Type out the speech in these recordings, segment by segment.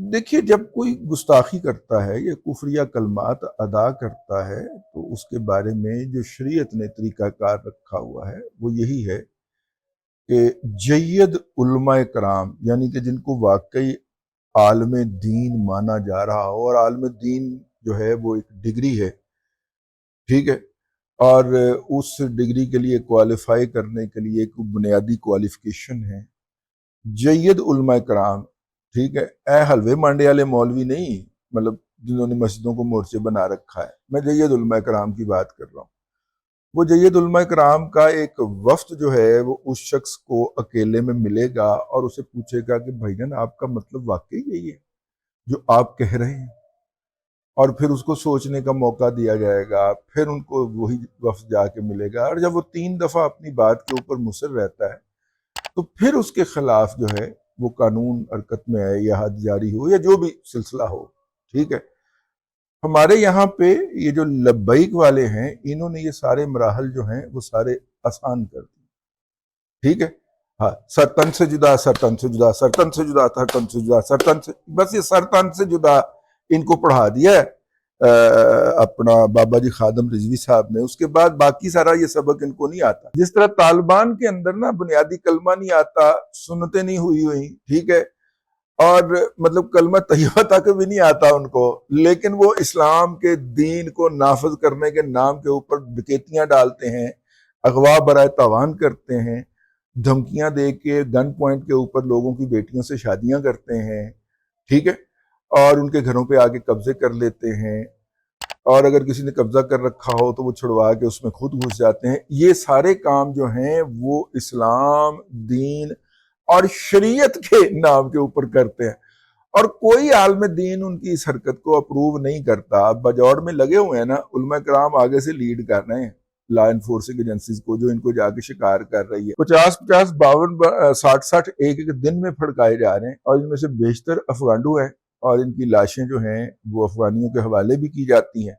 دیکھیے جب کوئی گستاخی کرتا ہے یا کفریہ کلمات ادا کرتا ہے تو اس کے بارے میں جو شریعت نے طریقہ کار رکھا ہوا ہے وہ یہی ہے کہ جید علماء کرام یعنی کہ جن کو واقعی عالم دین مانا جا رہا ہو، اور عالم دین جو ہے وہ ایک ڈگری ہے، ٹھیک ہے، اور اس ڈگری کے لیے کوالیفائی کرنے کے لیے ایک بنیادی کوالیفیکیشن ہے جید علماء کرام، ٹھیک ہے، اے حلوے مانڈے والے مولوی نہیں، مطلب جنہوں نے مسجدوں کو مورچے بنا رکھا ہے، میں جید علماء کرام کی بات کر رہا ہوں۔ وہ جید علماء کرام کا ایک وفد جو ہے وہ اس شخص کو اکیلے میں ملے گا اور اسے پوچھے گا کہ بھائی جان آپ کا مطلب واقعی یہی ہے جو آپ کہہ رہے ہیں، اور پھر اس کو سوچنے کا موقع دیا جائے گا، پھر ان کو وہی وفد جا کے ملے گا، اور جب وہ 3 دفعہ اپنی بات کے اوپر مصر رہتا ہے تو پھر اس کے خلاف جو ہے وہ قانون حرکت میں ہے یا حد جاری ہو یا جو بھی سلسلہ ہو، ٹھیک ہے۔ ہمارے یہاں پہ یہ جو لبیک والے ہیں انہوں نے یہ سارے مراحل جو ہیں وہ سارے آسان کر دیے، ٹھیک ہے۔ ہاں، سرتن سے جدا، سرتن سے جدا، سرتن سے جدا، سرتن سے جدا، سرتن سے، بس یہ سرتن سے جدا ان کو پڑھا دیا ہے اپنا بابا جی خادم رضوی صاحب نے۔ اس کے بعد باقی سارا یہ سبق ان کو نہیں آتا، جس طرح طالبان کے اندر نا بنیادی کلمہ نہیں آتا، سنتیں نہیں ہوئی، ٹھیک ہے، اور مطلب کلمہ طیبہ تک بھی نہیں آتا ان کو، لیکن وہ اسلام کے دین کو نافذ کرنے کے نام کے اوپر ڈکیتیاں ڈالتے ہیں، اغوا برائے تاوان کرتے ہیں، دھمکیاں دے کے گن پوائنٹ کے اوپر لوگوں کی بیٹیوں سے شادیاں کرتے ہیں، ٹھیک ہے، اور ان کے گھروں پہ آگے قبضے کر لیتے ہیں، اور اگر کسی نے قبضہ کر رکھا ہو تو وہ چھڑوا کے اس میں خود گھس جاتے ہیں۔ یہ سارے کام جو ہیں وہ اسلام، دین اور شریعت کے نام کے اوپر کرتے ہیں، اور کوئی عالم دین ان کی اس حرکت کو اپروو نہیں کرتا۔ اب بجوڑ میں لگے ہوئے ہیں نا علماء کرام، آگے سے لیڈ کر رہے ہیں لا انفورسنگ ایجنسیز کو جو ان کو جا کے شکار کر رہی ہے۔ 50 52 60 ایک ایک دن میں پھڑکائے جا رہے ہیں، اور ان میں سے بیشتر افغانڈو ہیں، اور ان کی لاشیں جو ہیں وہ افغانیوں کے حوالے بھی کی جاتی ہیں،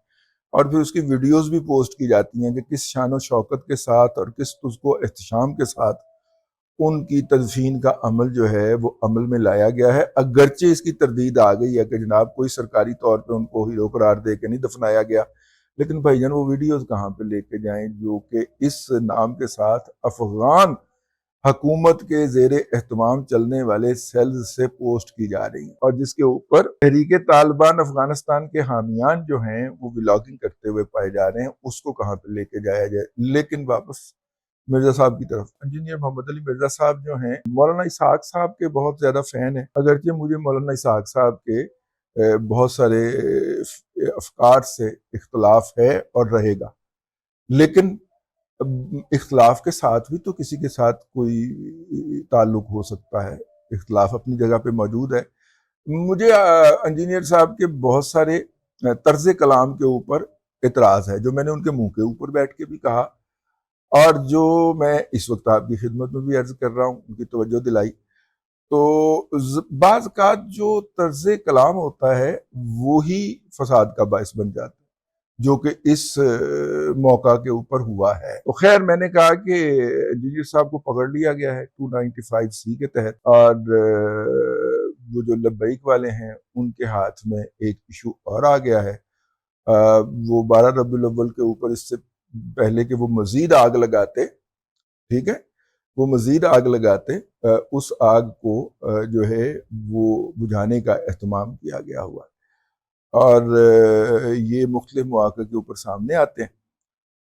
اور پھر اس کی ویڈیوز بھی پوسٹ کی جاتی ہیں کہ کس شان و شوکت کے ساتھ اور کس اس کو احتشام کے ساتھ ان کی تدفین کا عمل جو ہے وہ عمل میں لایا گیا ہے، اگرچہ اس کی تردید آ گئی ہے کہ جناب کوئی سرکاری طور پہ ان کو ہیرو قرار دے کے نہیں دفنایا گیا، لیکن بھائی جان وہ ویڈیوز کہاں پہ لے کے جائیں جو کہ اس نام کے ساتھ افغان حکومت کے زیر اہتمام چلنے والے سیلز سے پوسٹ کی جا رہی ہیں، اور جس کے اوپر تحریک طالبان افغانستان کے حامیان جو ہیں وہ ولاگنگ کرتے ہوئے پائے جا رہے ہیں، اس کو کہاں پہ لے کے جایا جائے۔ لیکن واپس مرزا صاحب کی طرف، انجینئر محمد علی مرزا صاحب جو ہیں مولانا اسحاق صاحب کے بہت زیادہ فین ہیں، اگرچہ مجھے مولانا اسحاق صاحب کے بہت سارے افکار سے اختلاف ہے اور رہے گا، لیکن اختلاف کے ساتھ بھی تو کسی کے ساتھ کوئی تعلق ہو سکتا ہے، اختلاف اپنی جگہ پہ موجود ہے۔ مجھے انجینئر صاحب کے بہت سارے طرز کلام کے اوپر اعتراض ہے جو میں نے ان کے منہ کے اوپر بیٹھ کے بھی کہا، اور جو میں اس وقت آپ کی خدمت میں بھی عرض کر رہا ہوں، ان کی توجہ دلائی۔ تو بعض کا جو طرز کلام ہوتا ہے وہی فساد کا باعث بن جاتا ہے، جو کہ اس موقع کے اوپر ہوا ہے۔ تو خیر میں نے کہا کہ انجینئر صاحب کو پکڑ لیا گیا ہے 295C کے تحت، اور وہ جو لبیک والے ہیں ان کے ہاتھ میں ایک ایشو اور آ گیا ہے۔ وہ 12 ربیع الاول کے اوپر اس سے پہلے کہ وہ مزید آگ لگاتے، ٹھیک ہے، وہ مزید آگ لگاتے، اس آگ کو جو ہے وہ بجھانے کا اہتمام کیا گیا ہوا، اور یہ مختلف مواقع کے اوپر سامنے آتے ہیں،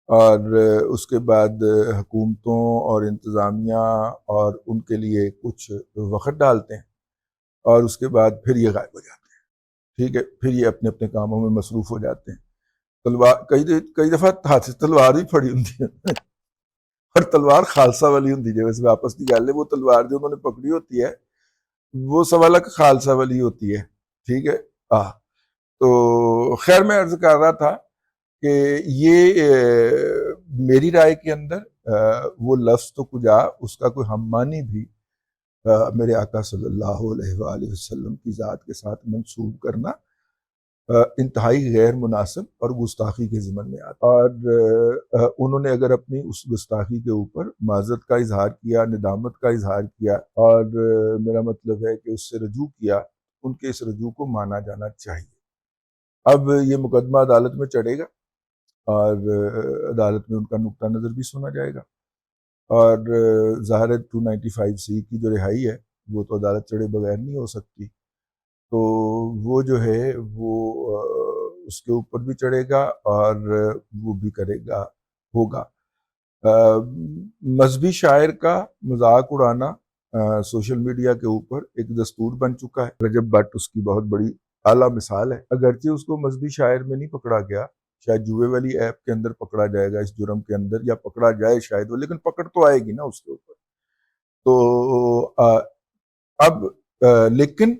اور اس کے بعد حکومتوں اور انتظامیہ اور ان کے لیے کچھ وقت ڈالتے ہیں، اور اس کے بعد پھر یہ غائب ہو جاتے ہیں، ٹھیک ہے، پھر یہ اپنے اپنے کاموں میں مصروف ہو جاتے ہیں۔ تلوار کئی دفعہ ہاتھ سے تلوار بھی پھڑی ہوتی ہے اور تلوار خالصہ والی ہوتی ہے، ویسے واپس کی گل ہے، وہ تلوار جو انہوں نے پکڑی ہوتی ہے وہ 1.25 خالصہ والی ہوتی ہے، ٹھیک ہے۔ تو خیر میں عرض کر رہا تھا کہ یہ میری رائے کے اندر وہ لفظ تو کجا اس کا کوئی ہم معنی بھی میرے آقا صلی اللہ علیہ وآلہ وسلم کی ذات کے ساتھ منسوب کرنا انتہائی غیر مناسب اور گستاخی کے ضمن میں آتا، اور انہوں نے اگر اپنی اس گستاخی کے اوپر معذرت کا اظہار کیا، ندامت کا اظہار کیا، اور میرا مطلب ہے کہ اس سے رجوع کیا، ان کے اس رجوع کو مانا جانا چاہیے۔ اب یہ مقدمہ عدالت میں چڑھے گا اور عدالت میں ان کا نقطہ نظر بھی سنا جائے گا، اور ظاہر ہے 295C کی جو رہائی ہے وہ تو عدالت چڑھے بغیر نہیں ہو سکتی، تو وہ جو ہے وہ اس کے اوپر بھی چڑھے گا اور وہ بھی کرے گا، ہوگا۔ مذہبی شاعر کا مذاق اڑانا سوشل میڈیا کے اوپر ایک دستور بن چکا ہے۔ رجب بٹ اس کی بہت بڑی اعلیٰ مثال ہے، اگرچہ اس کو مذہبی شاعر میں نہیں پکڑا گیا، شاید جوئے والی ایپ کے اندر پکڑا جائے گا اس جرم کے اندر، یا پکڑا جائے شاید وہ، لیکن پکڑ تو آئے گی نا اس کے اوپر۔ تو اب لیکن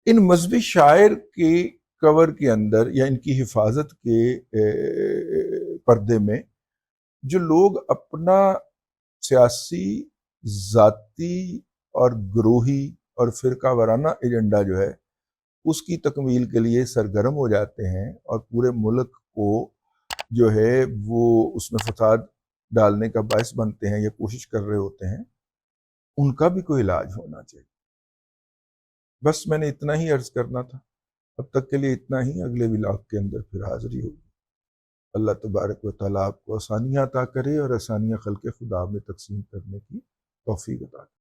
ان مذہبی شاعر کی کور کے اندر یا ان کی حفاظت کے پردے میں جو لوگ اپنا سیاسی، ذاتی اور گروہی اور فرقہ وارانہ ایجنڈا جو ہے اس کی تکمیل کے لیے سرگرم ہو جاتے ہیں اور پورے ملک کو جو ہے وہ اس میں فساد ڈالنے کا باعث بنتے ہیں یا کوشش کر رہے ہوتے ہیں، ان کا بھی کوئی علاج ہونا چاہیے۔ بس میں نے اتنا ہی عرض کرنا تھا، اب تک کے لیے اتنا ہی، اگلے ولاگ کے اندر پھر حاضری ہوگی۔ اللہ تبارک و تعالیٰ آپ کو آسانیاں عطا کرے اور آسانیاں خلق خدا میں تقسیم کرنے کی توفیق عطا کرے۔